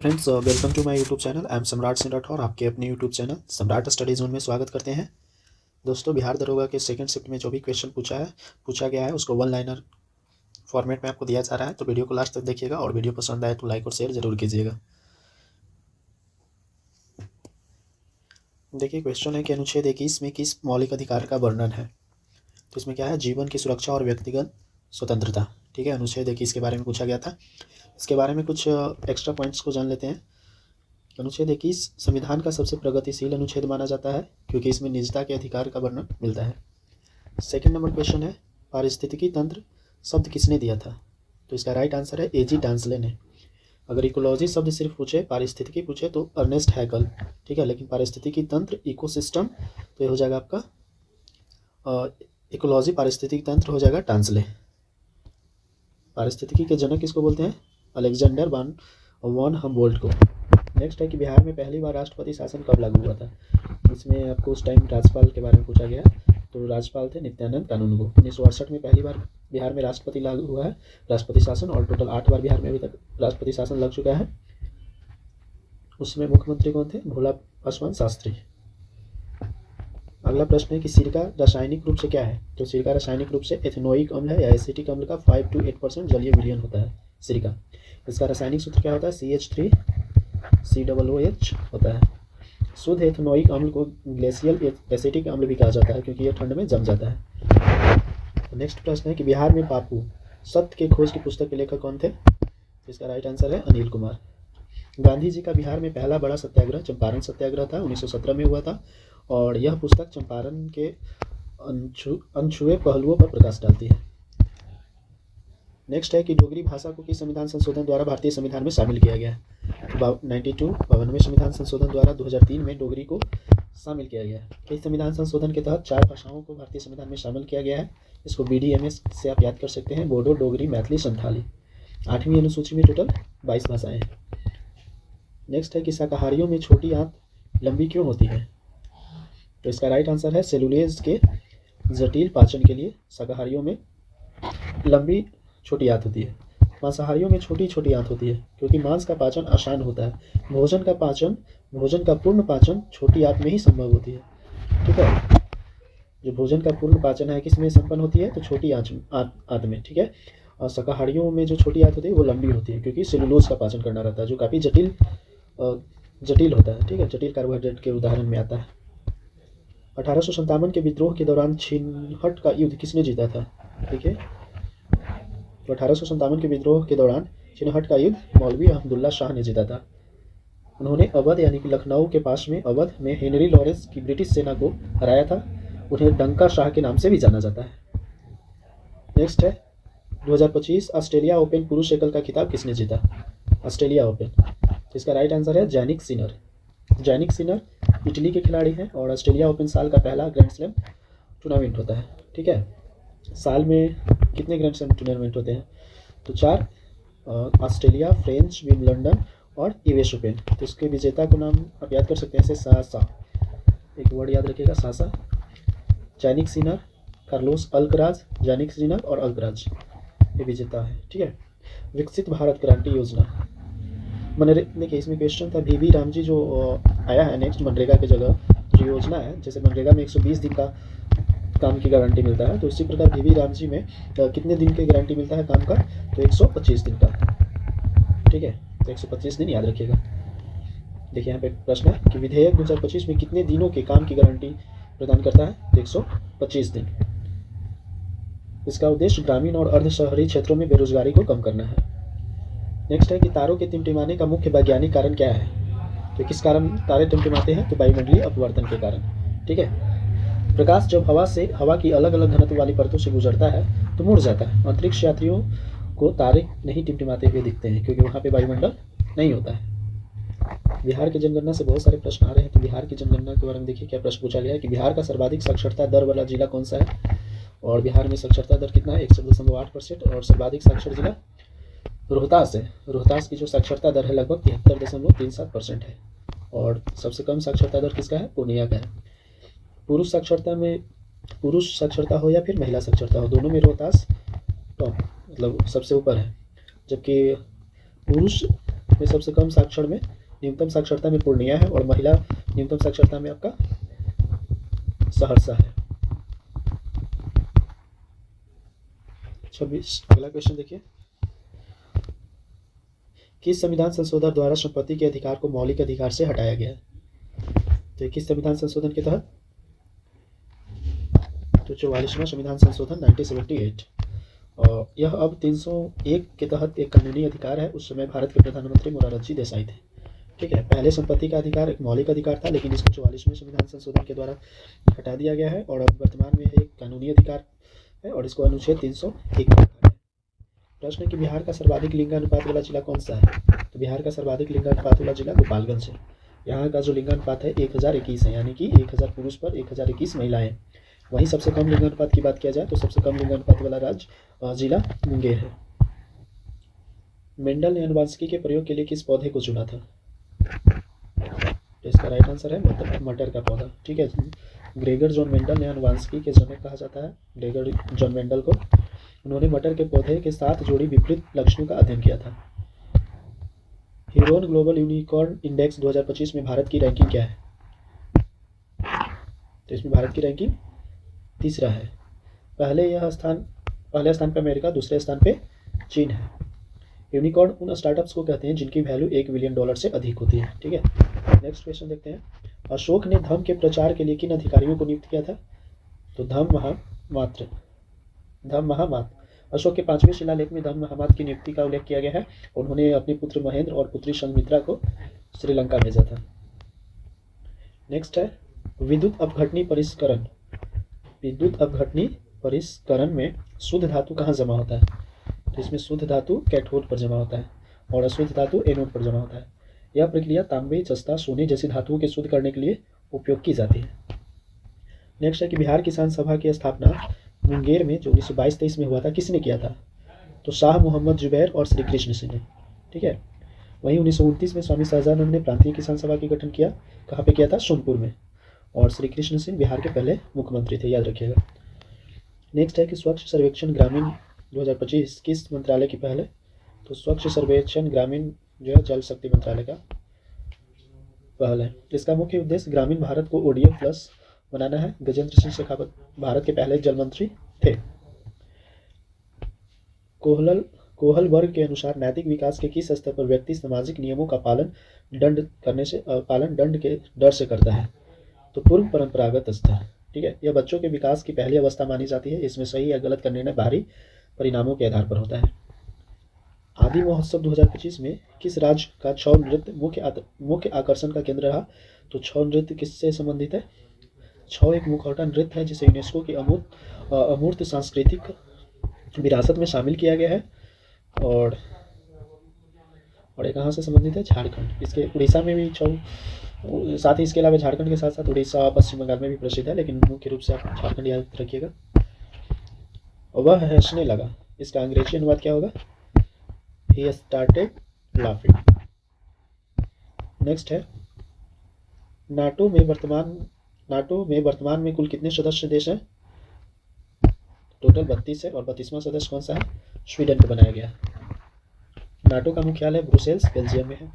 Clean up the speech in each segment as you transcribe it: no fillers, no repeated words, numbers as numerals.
Friends, welcome to my YouTube channel. I am Samrat Singh Rathore. आपके अपने YouTube channel Samrat study zone में स्वागत करते हैं। दोस्तों, बिहार दरोगा के सेकंड शिफ्ट में जो भी क्वेश्चन पूछा गया है उसको वन लाइनर फॉर्मेट में आपको दिया जा रहा है, तो वीडियो को लास्ट तक देखिएगा और वीडियो पसंद आए तो लाइक और शेयर जरूर कीजिएगा। देखिए, क्वेश्चन है कि अनुच्छेद 21 में किस मौलिक अधिकार का वर्णन है। तो इसमें क्या है, जीवन की सुरक्षा और व्यक्तिगत स्वतंत्रता। ठीक है, अनुच्छेद 21 के बारे में पूछा गया था। इसके बारे में कुछ एक्स्ट्रा पॉइंट्स को जान लेते हैं। अनुच्छेद 21 संविधान का सबसे प्रगतिशील अनुच्छेद माना जाता है क्योंकि इसमें निजता के अधिकार का वर्णन मिलता है। सेकंड नंबर क्वेश्चन है, पारिस्थितिकी तंत्र शब्द किसने दिया था। तो इसका राइट आंसर है एजी डांसले ने। अगर इकोलॉजी शब्द सिर्फ पूछे, पारिस्थितिकी पूछे तो अर्नेस्ट हैगल। ठीक है, लेकिन पारिस्थितिकी तंत्र इकोसिस्टम, तो ये हो जाएगा आपका इकोलॉजी पारिस्थितिकी तंत्र हो जाएगा डांसले। पारिस्थितिकी के जनक किसको बोलते हैं, अलेक्जेंडर वन हम्बोल्ट को। नेक्स्ट है कि बिहार में पहली बार राष्ट्रपति शासन कब लागू हुआ था। इसमें आपको उस टाइम राज्यपाल के बारे में पूछा गया, तो राज्यपाल थे नित्यानंद कानूनगो। 1968 में पहली बार बिहार में राष्ट्रपति लागू हुआ है, राष्ट्रपति शासन, और टोटल 8 बार बिहार में अभी तक राष्ट्रपति शासन लग चुका है। उसमें मुख्यमंत्री कौन थे, भोला पासवान शास्त्री। अगला प्रश्न है कि सिरका रासायनिक रूप से क्या है। तो सिरका रासायनिक रूप से एथेनोइक अम्ल है या एसिटिक अम्ल का 5 to 8% जलीय विलयन होता है सिरका। इसका रासायनिक सूत्र क्या होता है, CH3COOH होता है। शुद्ध एथेनोइक अम्ल को ग्लेशियल एसिटिक अम्ल भी कहा जाता है क्योंकि यह ठंड में जम जाता है। नेक्स्ट प्रश्न है कि बिहार में बापू सत्य के खोज की पुस्तक के लेखक कौन थे। इसका राइट आंसर है अनिल कुमार। गांधी जी का बिहार में पहला बड़ा सत्याग्रह चंपारण सत्याग्रह था, 1917 में हुआ था, और यह पुस्तक चंपारण के अनछुए पहलुओं पर प्रकाश डालती है। नेक्स्ट है कि डोगरी भाषा को किस संविधान संशोधन द्वारा भारतीय संविधान में शामिल किया गया है। 92 संविधान संशोधन द्वारा 2003 में डोगरी को शामिल किया गया है। इस संविधान संशोधन के तहत 4 भाषाओं को भारतीय संविधान में शामिल किया गया है। इसको BDMS से आप याद कर सकते हैं, बोडो, डोगरी, मैथिली, संथाली। 8वीं अनुसूची में टोटल 22 भाषाएं हैं। नेक्स्ट है कि शाकाहारियों में छोटी आंत लंबी क्यों होती है। तो इसका राइट आंसर है सेलुलोज के जटिल पाचन के लिए शाकाहारियों में लंबी छोटी आंत होती है। मांसाहारियों में छोटी छोटी आंत होती है क्योंकि मांस का पाचन आसान होता है। भोजन का पूर्ण पाचन छोटी आंत में ही संभव होती है। ठीक है, जो भोजन का पूर्ण पाचन है किस में संपन्न होती है, तो छोटी आंत में। ठीक है, और शाकाहारियों में जो छोटी आंत होती है वो लंबी होती है क्योंकि सेलुलोज का पाचन करना रहता है जो काफ़ी जटिल होता है। ठीक है, जटिल कार्बोहाइड्रेट के उदाहरण में आता है। 1857 के विद्रोह के दौरान छिनहट का युद्ध किसने जीता था। ठीक है, तो 1857 के विद्रोह के दौरान छिनहट का युद्ध मौलवी अहमदुल्ला शाह ने जीता था। उन्होंने अवध यानी कि लखनऊ के पास में अवध में हेनरी लॉरेंस की ब्रिटिश सेना को हराया था। उन्हें डंका शाह के नाम से भी जाना जाता है। नेक्स्ट है 2025 ऑस्ट्रेलिया ओपन पुरुष एकल का खिताब किसने जीता, ऑस्ट्रेलिया ओपन। इसका राइट आंसर है Jannik Sinner. Jannik Sinner Italy के खिलाड़ी हैं और ऑस्ट्रेलिया ओपन साल का पहला ग्रैंड स्लैम टूर्नामेंट होता है। ठीक है, साल में कितने ग्रैंड स्लैम टूर्नामेंट होते हैं, तो 4, ऑस्ट्रेलिया, फ्रेंच, विंबलडन और यूएस ओपन। तो इसके विजेता को नाम आप याद कर सकते हैं, जैसे सासा, एक वर्ड याद रखिएगा, सासा। Jannik Sinner, Carlos Alcaraz, Jannik Sinner और अल्कराज ये विजेता है। ठीक है, विकसित भारत क्रांति योजना देखिए इसमें क्वेश्चन था VV रामजी जो आया है नेक्स्ट मनरेगा की जगह जो योजना है, जैसे मनरेगा में 120 दिन का काम की गारंटी मिलता है, तो इसी प्रकार VV रामजी में कितने दिन की गारंटी मिलता है काम का, तो 125 दिन का। ठीक है, तो 125 दिन याद रखिएगा। देखिए यहाँ पे प्रश्न है कि विधेयक 2025 में कितने दिनों के काम की गारंटी प्रदान करता है, तो 125 दिन। इसका उद्देश्य ग्रामीण और अर्ध शहरी क्षेत्रों में बेरोजगारी को कम करना है। नेक्स्ट है कि तारों के टिमटिमाने का मुख्य वैज्ञानिक कारण क्या है। तो किस कारण तारे टिमटिमाते हैं, तो वायुमंडलीय अपवर्तन के कारण। ठीक है, प्रकाश जब हवा की अलग अलग घनत्व वाली परतों से गुजरता है तो मुड़ जाता है। अंतरिक्ष यात्रियों को तारे नहीं टिमटिमाते हुए दिखते हैं क्योंकि वहाँ पे वायुमंडल नहीं होता है। बिहार की जनगणना से बहुत सारे प्रश्न आ रहे हैं, तो बिहार की जनगणना के बारे में देखिए क्या प्रश्न पूछा गया है कि बिहार का सर्वाधिक साक्षरता दर वाला जिला कौन सा है, और बिहार में साक्षरता दर कितना है, 61.8%, और सर्वाधिक साक्षर जिला रोहतास है। रोहतास की जो साक्षरता दर है लगभग 73.37% है, और सबसे कम साक्षरता दर किसका है, पूर्णिया का है। पुरुष साक्षरता हो या फिर महिला साक्षरता हो, दोनों में रोहतास टॉप मतलब सबसे ऊपर है, जबकि पुरुष भारत में सबसे कम साक्षर में, न्यूनतम साक्षरता में पूर्णिया है, और महिला न्यूनतम साक्षरता में आपका सहरसा है। 26 अगला क्वेश्चन देखिए, किस संविधान संशोधन द्वारा संपत्ति के अधिकार को मौलिक अधिकार से हटाया गया है? तो किस संविधान संशोधन के तहत? तो 44वां संविधान संशोधन 1978। और यह अब 301 के तहत एक कानूनी अधिकार है। उस समय भारत के प्रधानमंत्री मोरारजी देसाई थे। ठीक है, पहले संपत्ति का अधिकार एक मौलिक अधिकार था, लेकिन इसको 44वें संविधान संशोधन के द्वारा हटा दिया गया है और अब वर्तमान में एक कानूनी अधिकार है और इसको अनुच्छेद 301 में रखा है। प्रश्न है कि बिहार का सर्वाधिक लिंगानुपात वाला जिला कौन सा है? तो बिहार का सर्वाधिक लिंगानुपात वाला जिला गोपालगंज है। यहाँ का जो लिंगानुपात है 1021 है, यानी कि 1000 पुरुष पर 1021 महिलाएं। वहीं सबसे कम लिंगानुपात की बात किया जाए तो सबसे कम लिंगानुपात वाला राज्य जिला मुंगेर है। मेंडल ने अनुवांशिकी के प्रयोग के लिए किस पौधे को चुना था? तो इसका राइट आंसर है मटर का पौधा। ठीक है, ग्रेगर जॉन मेंडल ने अनुवांशिकी के जनक कहा जाता है ग्रेगर जॉन मेंडल को। उन्होंने मटर के पौधे के साथ जोड़ी विपरीत लक्षणों का अध्ययन किया था। ह्यूरोन ग्लोबल यूनिकॉर्न इंडेक्स 2025 में भारत की रैंकिंग क्या है? तो इसमें भारत की रैंकिंग तीसरा है। पहले स्थान पर अमेरिका, दूसरे स्थान पे चीन है। यूनिकॉर्न उन स्टार्टअप्स को कहते हैं जिनकी वैल्यू $1 बिलियन से अधिक होती है। ठीक है, नेक्स्ट क्वेश्चन देखते हैं। अशोक ने धम्म के प्रचार के लिए किन अधिकारियों को नियुक्त किया था? तो धम्म महामात्र। अशोक के 5वें शिलालेख में धम्म महामात्र की नियुक्ति का उल्लेख किया गया है। उन्होंने अपने पुत्र महेंद्र और पुत्री संघमित्रा को श्रीलंका भेजा था। नेक्स्ट है विद्युत अपघटनी परिष्करण। विद्युत अपघटनी परिष्करण में शुद्ध धातु कहाँ जमा होता है? तो इसमें शुद्ध धातु कैथोड पर जमा होता है और अशुद्ध धातु एनोड पर जमा होता है। यह प्रक्रिया तांबे, जस्ता, सोने जैसी धातुओं के शुद्ध करने के लिए उपयोग की जाती है। नेक्स्ट है कि बिहार किसान सभा की स्थापना मुंगेर में जो 1922-23 में हुआ था किसने किया था? तो शाह मोहम्मद जुबैर और श्री कृष्ण सिंह ने। ठीक है, वहीं 1929 में स्वामी सहजानंद ने प्रांतीय किसान सभा की गठन किया। कहाँ पे किया था? सोनपुर में। और श्री कृष्ण सिंह बिहार के पहले मुख्यमंत्री थे, याद रखिएगा। नेक्स्ट है कि स्वच्छ सर्वेक्षण ग्रामीण 2025 किस मंत्रालय की पहल है? तो स्वच्छ सर्वेक्षण ग्रामीण जो है जल शक्ति मंत्रालय का पहल है। इसका मुख्य उद्देश्य ग्रामीण भारत को ODF प्लस बनाना है। गजेंद्र सिंह शेखावत भारत के पहले जल मंत्री थे। कोहलबर्ग के अनुसार नैतिक विकास के किस स्तर पर व्यक्ति सामाजिक नियमों का पालन दंड के डर से करता है? तो पूर्व परंपरागत स्तर। ठीक है, यह बच्चों के विकास की पहली अवस्था मानी जाती है। इसमें सही या गलत का निर्णय बाहरी परिणामों के आधार पर होता है। आदि महोत्सव 2025 में किस राज्य का छऊ नृत्य मुख्य आकर्षण का केंद्र रहा? तो छऊ नृत्य किससे संबंधित है? छऊ एक मुखौटा नृत्य है जिसे यूनेस्को की अमूर्त सांस्कृतिक विरासत में शामिल किया गया है। और ये कहाँ से संबंधित है? झारखंड। इसके उड़ीसा में भी छऊ, साथ ही इसके अलावा झारखंड के साथ साथ उड़ीसा, पश्चिम बंगाल में भी प्रसिद्ध है, लेकिन मुख्य रूप से आप झारखंड याद रखिएगा। वह हंसने लगा, इसका अंग्रेजी अनुवाद क्या होगा? He started laughing। नेक्स्ट है नाटो में वर्तमान में कुल कितने सदस्य देश हैं? टोटल 32 है और 32वां सदस्य कौन सा है? स्वीडन को बनाया गया। नाटो का मुख्यालय ब्रुसेल्स बेल्जियम में है।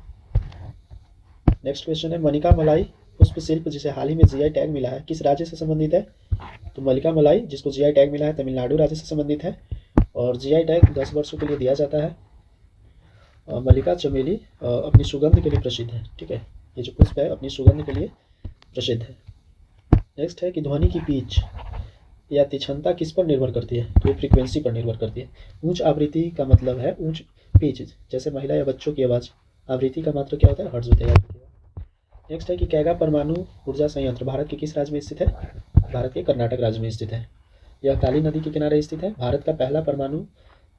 नेक्स्ट क्वेश्चन है मनिका मलाई पुष्प शिल्प जिसे हाल ही में GI टैग मिला है किस राज्य से संबंधित है? तो मलिका मलाई जिसको GI टैग मिला है तमिलनाडु राज्य से संबंधित है और GI टैग 10 वर्षों के लिए दिया जाता है। मल्लिका चमेली अपनी सुगंध के लिए प्रसिद्ध है। ठीक है, ये जो पुष्प है अपनी सुगंध के लिए प्रसिद्ध है। नेक्स्ट है कि ध्वनि की पिच या तीक्ष्णता किस पर निर्भर करती है? तो ये फ्रीक्वेंसी पर निर्भर करती है। उच्च आवृत्ति का मतलब है उच्च पिच, जैसे महिला या बच्चों की आवाज़। आवृत्ति का मात्र क्या होता है? हर्ट्ज होता है। नेक्स्ट है कि कैगा परमाणु ऊर्जा संयंत्र भारत के किस राज्य में स्थित है? भारत के कर्नाटक राज्य में स्थित है। यह काली नदी के किनारे स्थित है। भारत का पहला परमाणु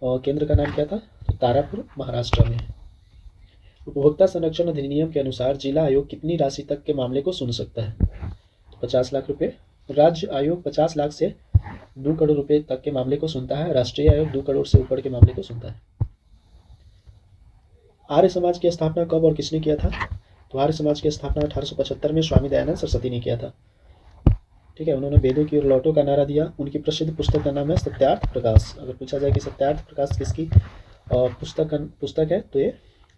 केंद्र का नाम क्या था? तो तारापुर महाराष्ट्र में। उपभोक्ता संरक्षण अधिनियम के अनुसार जिला आयोग कितनी राशि तक के मामले को सुन सकता है? तो 50 लाख रुपए। राज्य आयोग 50 लाख से 2 करोड़ रुपए तक के मामले को सुनता है। राष्ट्रीय आयोग 2 करोड़ से ऊपर के मामले को सुनता है। आर्य समाज की स्थापना कब और किसने किया था? तो आर्य समाज की स्थापना 1875 में स्वामी दयानंद सरस्वती ने किया था। ठीक है, उन्होंने वेदों की ओर लौटो का नारा दिया। उनकी प्रसिद्ध पुस्तक का नाम है सत्यार्थ प्रकाश। अगर पूछा जाए कि सत्यार्थ प्रकाश किसकी पुस्तक है तो ये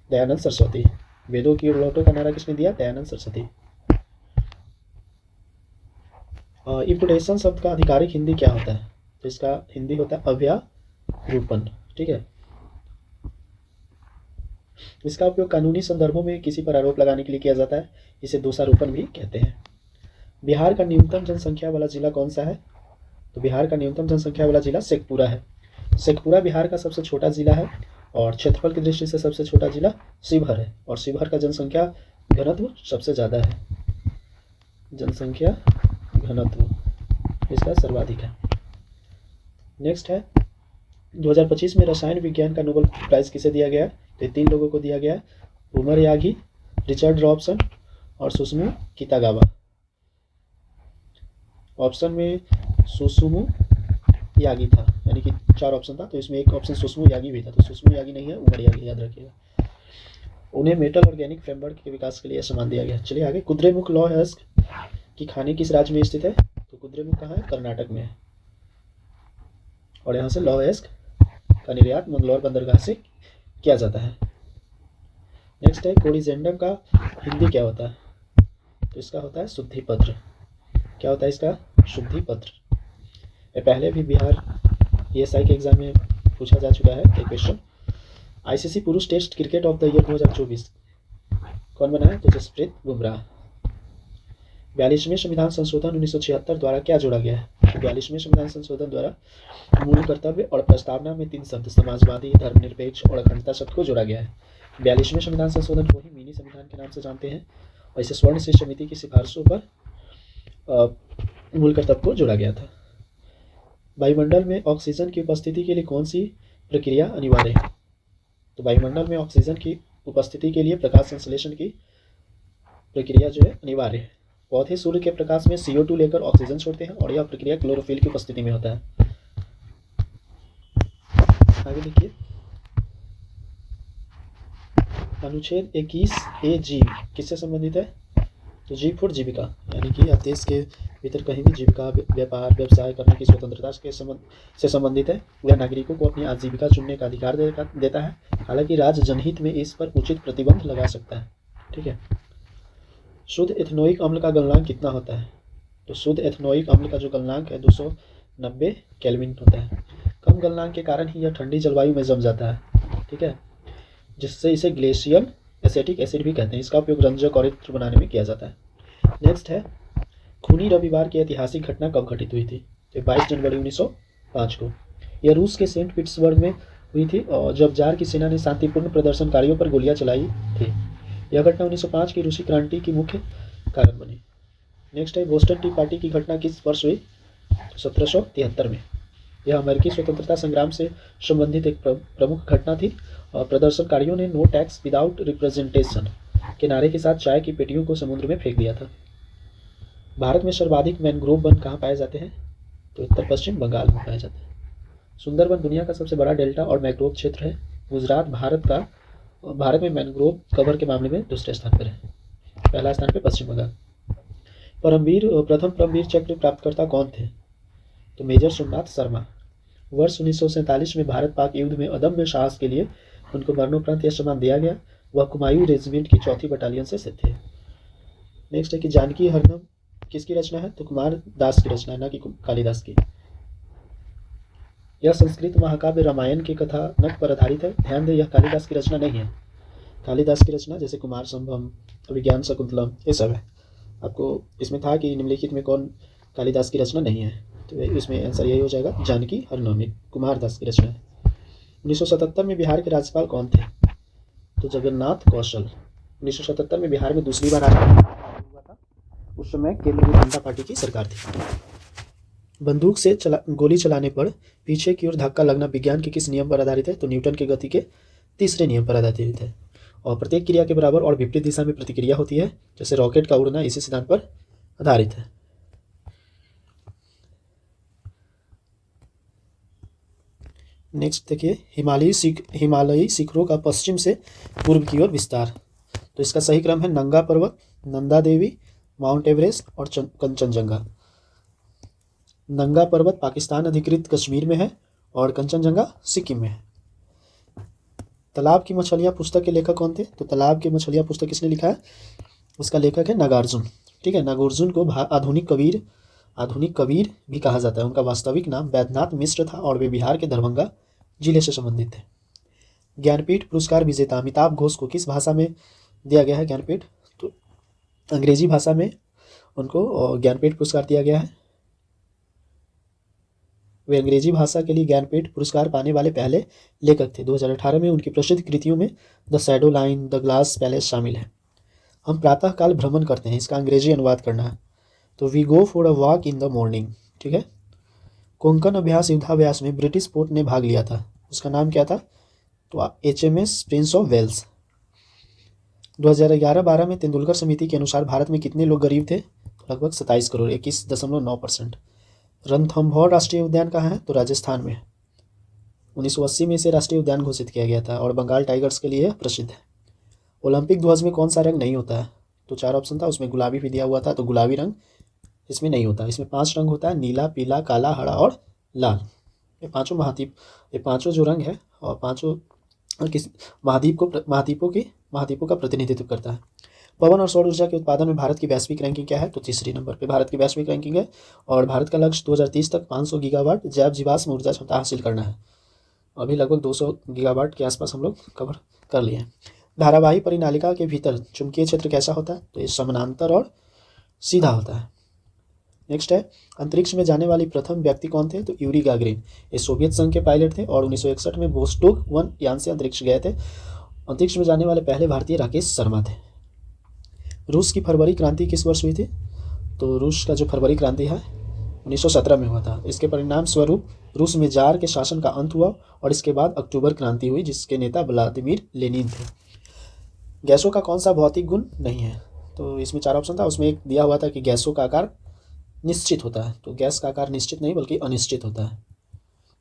दयानंद सरस्वती। वेदों की ओर लौटो का नारा किसने दिया? दयानंद सरस्वती। इम्पुटेशन शब्द का आधिकारिक हिंदी क्या होता है? तो इसका हिंदी होता है अव्यारूपण। ठीक है। इसका उपयोग कानूनी संदर्भों में किसी पर आरोप लगाने के लिए किया जाता है। इसे दोषारोपण भी कहते हैं। बिहार का न्यूनतम जनसंख्या वाला जिला कौन सा है? तो बिहार का न्यूनतम जनसंख्या वाला जिला शेखपुरा है। शेखपुरा बिहार का सबसे छोटा जिला है और क्षेत्रफल की दृष्टि से सबसे छोटा जिला शिवहर है, और शिवहर का जनसंख्या घनत्व सबसे ज़्यादा है। जनसंख्या घनत्व इसका सर्वाधिक है। नेक्स्ट है 2025 में रसायन विज्ञान का नोबेल प्राइज़ किसे दिया गया है? तो 3 लोगों को दिया गया है, उमर यागी, रिचर्ड रॉबसन और सुसुमु कितागावा। ऑप्शन में सुसुमु यागी था, यानी कि 4 ऑप्शन था, तो इसमें एक ऑप्शन सुसुमु यागी भी था, तो सुसुमु यागी नहीं है, उमर यागी, याद रखिएगा। उन्हें मेटल ऑर्गेनिक फ्रेमवर्क के विकास के लिए सम्मान दिया गया। चलिए आगे। कुद्रेमुख लौह अयस्क की खानी किस राज्य में स्थित है? तो कुद्रेमुख कहाँ है? कर्नाटक में है, और यहाँ से लौह अयस्क का निर्यात मंगलौर बंदरगाह से किया जाता है। नेक्स्ट है कोडिजेंडम का हिंदी क्या होता है? तो इसका होता है शुद्धि पत्र। क्या होता है इसका? शुद्धि पत्र। ये पहले भी बिहार ESI के एग्जाम में पूछा जा चुका है एक क्वेश्चन। ICC पुरुष test cricket of the year 2024 कौन बना है? तो जसप्रीत बुमराह। 42वें संविधान संशोधन 1976 द्वारा क्या जोड़ा गया है? तो 42वें संविधान संशोधन द्वारा मूल कर्तव्य और प्रस्तावना में 3 शब्द समाजवादी, धर्मनिरपेक्ष और अखंडता शब्द को जोड़ा गया है। 42वें संविधान संशोधन को ही मिनी संविधान के नाम से जानते हैं, और इसे स्वर्ण श्री समिति की सिफारिशों पर मूल कर्तव्य को जोड़ा गया था। वायुमंडल में ऑक्सीजन की उपस्थिति के लिए कौन सी प्रक्रिया अनिवार्य है? तो वायुमंडल में ऑक्सीजन की उपस्थिति के लिए प्रकाश संश्लेषण की प्रक्रिया जो है अनिवार्य है। पौधे सूर्य के प्रकाश में CO2 लेकर ऑक्सीजन छोड़ते हैं, और यह प्रक्रिया क्लोरोफिल की उपस्थिति में होता है। आगे देखिए, अनुच्छेद 21A जीव किससे संबंधित है? तो जीव फॉर जीविका, यानी कि आप देश के भीतर कहीं भी जीविका, व्यापार, व्यवसाय करने की स्वतंत्रता से संबंधित है। यह नागरिकों को अपनी आजीविका चुनने का अधिकार देता है। हालांकि राज्य जनहित में इस पर उचित प्रतिबंध लगा सकता है। ठीक है। शुद्ध एथेनोइक अम्ल का गलनांक कितना होता है? तो शुद्ध एथेनोइक अम्ल का जो गलनांक है 290 केल्विन होता है। कम गलनांक के कारण ही यह ठंडी जलवायु में जम जाता है। ठीक है, जिससे इसे ग्लेशियल एसिटिक एसिड भी कहते हैं। इसका उपयोग रंजक और इत्र बनाने में किया जाता है। नेक्स्ट है खूनी रविवार की ऐतिहासिक घटना कब घटित हुई थी? तो 22 जनवरी 1905 को। यह रूस के सेंट पीटर्सबर्ग में हुई थी, और जब जार की सेना ने शांतिपूर्ण प्रदर्शनकारियों पर गोलियां चलाई थी। यह घटना 1905 की रूसी क्रांति की मुख्य कारण बनी। नेक्स्ट है बोस्टन टी पार्टी की घटना किस वर्ष हुई? 1773 में। यह अमेरिकी स्वतंत्रता संग्राम से संबंधित एक प्रमुख घटना थी, और प्रदर्शनकारियों ने नो टैक्स विदाउट रिप्रेजेंटेशन के नारे के साथ चाय की पेटियों को समुद्र में फेंक दिया था। भारत में सर्वाधिक मैनग्रोव वन कहाँ पाए जाते हैं? तो उत्तर पश्चिम बंगाल में पाए जाते हैं। सुंदरबन दुनिया का सबसे बड़ा डेल्टा और मैंग्रोव क्षेत्र है। गुजरात भारत में मैनग्रोव कवर के मामले में दूसरे स्थान पर है। पहला स्थान पर पश्चिम बंगाल। प्रथम परमवीर चक्र प्राप्तकर्ता कौन थे? तो मेजर सोमनाथ शर्मा। वर्ष 1947 में भारत पाक युद्ध में अदम्य साहस के लिए उनको मरणोपरांत यह सम्मान दिया गया। वह कुमायूं रेजिमेंट की 4वीं बटालियन से थे। नेक्स्ट है कि जानकी हरनम किसकी रचना है? तो कुमार दास की रचना है, ना कि कालिदास की। यह संस्कृत महाकाव्य रामायण के कथानक पर आधारित है। ध्यान दें, यह कालिदास की रचना नहीं है। कालिदास की रचना जैसे कुमार संभवम, अभिज्ञान शकुंतलम, ये सब है। आपको इसमें था कि निम्नलिखित में कौन कालिदास की रचना नहीं है, तो इसमें आंसर यही हो जाएगा, जानकी हरनौमी कुमार दास की रचना है। 1977 में बिहार के राज्यपाल कौन थे? तो जगन्नाथ कौशल। 1977 में बिहार में दूसरी बार राज्यपाल हुआ था। उस समय केंद्रीय जनता पार्टी की सरकार थी। बंदूक से गोली चलाने पर पीछे की ओर धक्का लगना विज्ञान के किस नियम पर आधारित है? तो न्यूटन के गति के तीसरे नियम पर आधारित है। और प्रत्येक क्रिया के बराबर और विपरीत दिशा में प्रतिक्रिया होती है, जैसे रॉकेट का उड़ना इसी सिद्धांत पर आधारित है। नेक्स्ट देखिए, हिमालयी शिखरों का पश्चिम से पूर्व की ओर विस्तार। तो इसका सही क्रम है नंगा पर्वत, नंदा देवी, माउंट एवरेस्ट और कंचनजंगा। नंगा पर्वत पाकिस्तान अधिकृत कश्मीर में है, और कंचनजंगा सिक्किम में है। तालाब की मछलियाँ पुस्तक के लेखक कौन थे? तो तालाब की मछलियाँ पुस्तक किसने लिखा है? उसका लेखक है नागार्जुन। ठीक है, नागार्जुन को आधुनिक कबीर भी कहा जाता है। उनका वास्तविक नाम बैद्यनाथ मिश्र था और वे बिहार के दरभंगा जिले से संबंधित थे। ज्ञानपीठ पुरस्कार विजेता अमिताभ घोष को किस भाषा में दिया गया है ज्ञानपीठ? तो अंग्रेजी भाषा में उनको ज्ञानपीठ पुरस्कार दिया गया है। वे अंग्रेजी भाषा के लिए ज्ञानपीठ पुरस्कार पाने वाले पहले लेखक थे। 2018 में उनकी प्रसिद्ध कृतियों में the shadow line, the glass palace शामिल है। हम प्रातःकाल भ्रमण करते हैं, इसका अंग्रेजी अनुवाद करना है तो we go for a walk in the morning. ठीक है। कोंकण अभ्यास युद्धाभ्यास में ब्रिटिश पोर्ट ने भाग लिया था, उसका नाम क्या था? तो HMS प्रिंस ऑफ वेल्स। 2011-12 में तेंदुलकर समिति के अनुसार भारत में कितने लोग गरीब थे? तो लगभग 27 करोड़, 21.9%। रणथंभौर राष्ट्रीय उद्यान कहाँ है? तो राजस्थान में। 1980 में इसे राष्ट्रीय उद्यान घोषित किया गया था और बंगाल टाइगर्स के लिए प्रसिद्ध है। ओलंपिक ध्वज में कौन सा रंग नहीं होता है? तो 4 ऑप्शन था, उसमें गुलाबी भी दिया हुआ था, तो गुलाबी रंग इसमें नहीं होता। इसमें 5 रंग होता है, नीला, पीला, काला, हरा और लाल। ये पांचों जो रंग है और पांचों किस महाद्वीपों का प्रतिनिधित्व करता है। पवन और सौर ऊर्जा के उत्पादन में भारत की वैश्विक रैंकिंग क्या है? तो तीसरे नंबर पे भारत की वैश्विक रैंकिंग है और भारत का लक्ष्य 2030 तक 500 गीगावाट जैव जीवाश्म ऊर्जा क्षमता हासिल करना है। अभी लगभग 200 गीगावाट के आसपास हम लोग कवर कर लिए हैं। धारावाही परिनालिका के भीतर चुंबकीय क्षेत्र कैसा होता है? तो ये समानांतर और सीधा होता है। नेक्स्ट है, अंतरिक्ष में जाने वाली प्रथम व्यक्ति कौन थे? तो यूरी गागरिन। ये सोवियत संघ के पायलट थे और 1961 में वोस्टोक 1 यान से अंतरिक्ष गए थे। अंतरिक्ष में जाने वाले पहले भारतीय राकेश शर्मा थे। रूस की फरवरी क्रांति किस वर्ष हुई थी? तो रूस का जो फरवरी क्रांति है 1917 में हुआ था। इसके परिणाम स्वरूप रूस में जार के शासन का अंत हुआ और इसके बाद अक्टूबर क्रांति हुई जिसके नेता व्लादिमीर लेनिन थे। गैसों का कौन सा भौतिक गुण नहीं है? तो इसमें 4 ऑप्शन था, उसमें एक दिया हुआ था कि गैसों का आकार निश्चित होता है, तो गैस का आकार निश्चित नहीं बल्कि अनिश्चित होता है।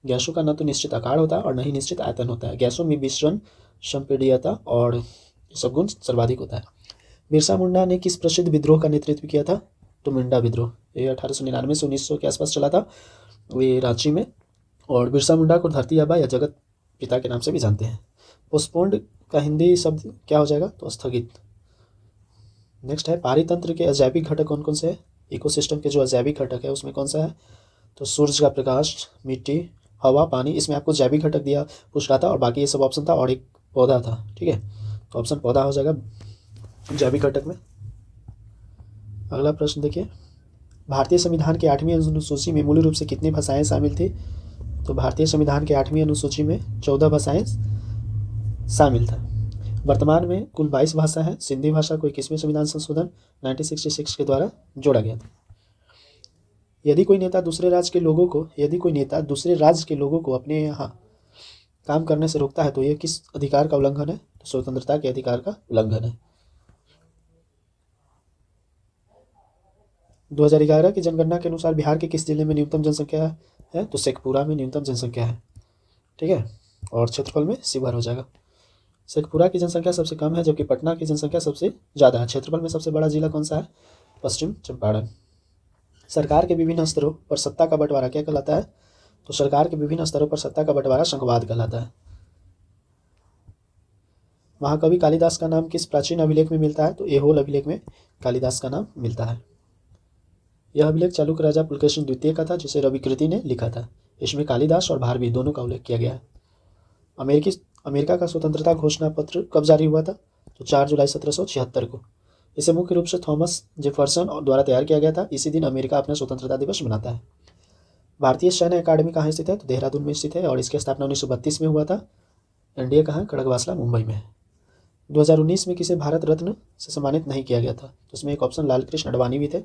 गैसों का न तो निश्चित आकार होता है और न ही निश्चित आयतन होता है। गैसों में विसरण, संपीड्यता और सब गुण सर्वाधिक होता है। बिरसा मुंडा ने किस प्रसिद्ध विद्रोह का नेतृत्व किया था? तो मुंडा विद्रोह। ये 1899 से 1900 के आसपास चला था, वे रांची में। और बिरसा मुंडा को धरती आबा या जगत पिता के नाम से भी जानते हैं। पोस्टपोन्ड का हिंदी शब्द क्या हो जाएगा? तो स्थगित। नेक्स्ट है, पारितंत्र के अजैविक घटक कौन कौन से हैं? इकोसिस्टम के जो अजैविक घटक है उसमें कौन सा है? तो सूर्य का प्रकाश, मिट्टी, हवा, पानी। इसमें आपको जैविक घटक दिया पूछ रहा था और बाकी ये सब ऑप्शन था और एक पौधा था। ठीक है, तो ऑप्शन पौधा हो जाएगा जैविक घटक में। अगला प्रश्न देखिए, भारतीय संविधान के 8वीं अनुसूची में मूल रूप से कितनी भाषाएं शामिल थी? तो भारतीय संविधान के 8वीं अनुसूची में 14 भाषाएं शामिल था। वर्तमान में कुल 22 भाषा है। सिंधी भाषा को 21वें संविधान संशोधन 1966 के द्वारा जोड़ा गया था। यदि कोई नेता दूसरे राज्य के लोगों को अपने यहाँ काम करने से रोकता है तो यह किस अधिकार का उल्लंघन है? तो स्वतंत्रता के अधिकार का उल्लंघन है। 2011 की जनगणना के अनुसार बिहार के किस जिले में न्यूनतम जनसंख्या है? तो शेखपुरा में न्यूनतम जनसंख्या है। ठीक है, और क्षेत्रफल में शिवहर हो जाएगा। शेखपुरा की जनसंख्या सबसे कम है जबकि पटना की जनसंख्या सबसे ज़्यादा है। क्षेत्रफल में सबसे बड़ा जिला कौन सा है? पश्चिम चंपारण। सरकार के विभिन्न स्तरों पर सत्ता का बंटवारा क्या कहलाता है? तो सरकार के विभिन्न स्तरों पर सत्ता का बंटवारा संघवाद कहलाता है। महाकवि कालिदास का नाम किस प्राचीन अभिलेख में मिलता है? तो ऐहोल अभिलेख में कालिदास का नाम मिलता है। यह अभिलेख चालुक्य राजा पुलकेशिन द्वितीय का था जिसे रविकृति ने लिखा था। इसमें कालिदास और भारवी दोनों का उल्लेख किया गया है। अमेरिका का स्वतंत्रता घोषणा पत्र कब जारी हुआ था? तो 4 जुलाई 1776 को। इसे मुख्य रूप से थॉमस जेफरसन द्वारा तैयार किया गया था। इसी दिन अमेरिका अपना स्वतंत्रता दिवस मनाता है। भारतीय सैन्य अकादमी कहाँ स्थित है? तो देहरादून में स्थित है और इसकी स्थापना 1932 में हुआ था। एनडीए कहाँ? खड़गवासला, मुंबई में। 2019 में किसे भारत रत्न से सम्मानित नहीं किया गया था? तो इसमें एक ऑप्शन लालकृष्ण अडवाणी भी थे,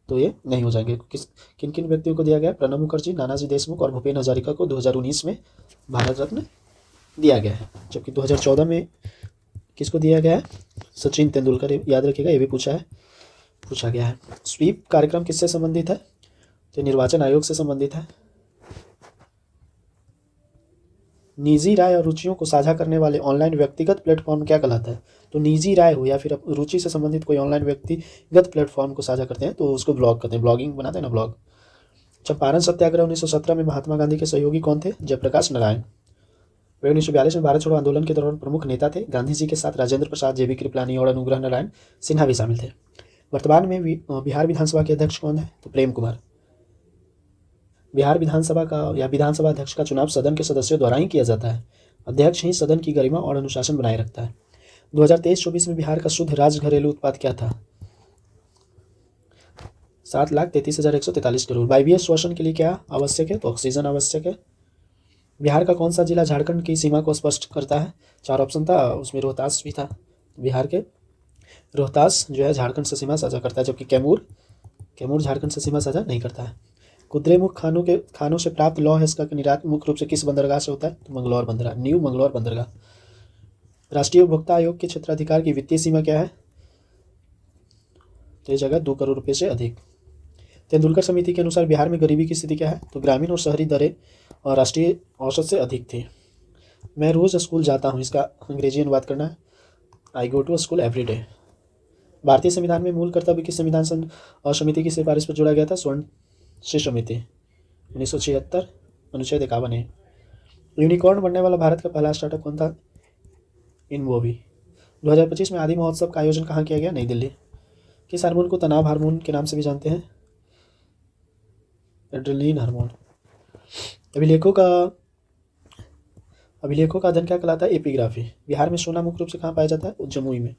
तो ये नहीं हो जाएंगे। किन किन व्यक्तियों को दिया गया? प्रणब मुखर्जी, नानाजी देशमुख और भूपेन हजारिका को 2019 में भारत रत्न दिया गया है। जबकि 2014 में किसको दिया गया है? सचिन तेंदुलकर। याद रखिएगा, ये भी पूछा गया है। स्वीप कार्यक्रम किससे संबंधित है? तो निर्वाचन आयोग से संबंधित है। निजी राय और रुचियों को साझा करने वाले ऑनलाइन व्यक्तिगत प्लेटफॉर्म क्या कहलाता है? तो निजी राय हो या फिर रुचि से संबंधित कोई ऑनलाइन व्यक्तिगत प्लेटफॉर्म को साझा करते हैं तो उसको ब्लॉग कहते हैं। ब्लॉगिंग बनाते हैं ना, ब्लॉग। चंपारण सत्याग्रह 1917 में महात्मा गांधी के सहयोगी कौन थे? जयप्रकाश नारायण। वे 1942 में भारत छोड़ो आंदोलन के दौरान प्रमुख नेता थे। गांधी जी के साथ राजेंद्र प्रसाद, जेबी कृपलानी और अनुग्रह नारायण सिन्हा भी शामिल थे। वर्तमान में बिहार विधानसभा के अध्यक्ष कौन है? तो प्रेम कुमार। बिहार विधानसभा का या विधानसभा अध्यक्ष का चुनाव सदन के सदस्यों द्वारा ही किया जाता है। अध्यक्ष ही सदन की गरिमा और अनुशासन बनाए रखता है। 2023-24 में बिहार का शुद्ध राज्य घरेलू उत्पाद क्या था? 7,33,143 करोड़। वायवीय श्वसन के लिए क्या आवश्यक है? तो ऑक्सीजन आवश्यक है। बिहार का कौन सा जिला झारखंड की सीमा को स्पष्ट करता है? 4 ऑप्शन था, उसमें रोहतास भी था। बिहार के रोहतास जो है झारखंड से सीमा साझा करता है, जबकि कैमूर झारखंड से सीमा साझा नहीं करता है। कुद्रेमुख खानों से प्राप्त लौह इसका निर्यात मुख्य रूप से किस बंदरगाह से होता है? तो मंगलौर बंदरगाह, न्यू मंगलौर बंदरगाह। राष्ट्रीय उपभोक्ता आयोग के क्षेत्राधिकार की वित्तीय सीमा क्या है? तो ये जगह 2 करोड़ रुपये से अधिक। तेंदुलकर समिति के अनुसार बिहार में गरीबी की स्थिति क्या है? तो ग्रामीण और शहरी दरें और राष्ट्रीय औसत से अधिक थी। मैं रोज़ स्कूल जाता हूँ, इसका अंग्रेजी अनुवाद करना है, I go to school every day. भारतीय संविधान में मूल कर्तव्य किस संविधान समिति की सिफारिश पर जोड़ा गया था? स्वर्ण श्री समिति, 1976, अनुच्छेद 51 है। यूनिकॉर्न बनने वाला भारत का पहला स्टार्टअप कौन था? इनवोवी। 2025 में आदि महोत्सव का आयोजन कहाँ किया गया? नई दिल्ली। किस हार्मोन को तनाव हार्मोन के नाम से भी जानते हैं? Adrenaline hormone. अभिलेखों का अध्ययन क्या कहलाता है? एपिग्राफी। बिहार में सोना मुख्य रूप से कहाँ पाया जाता है? जमुई में।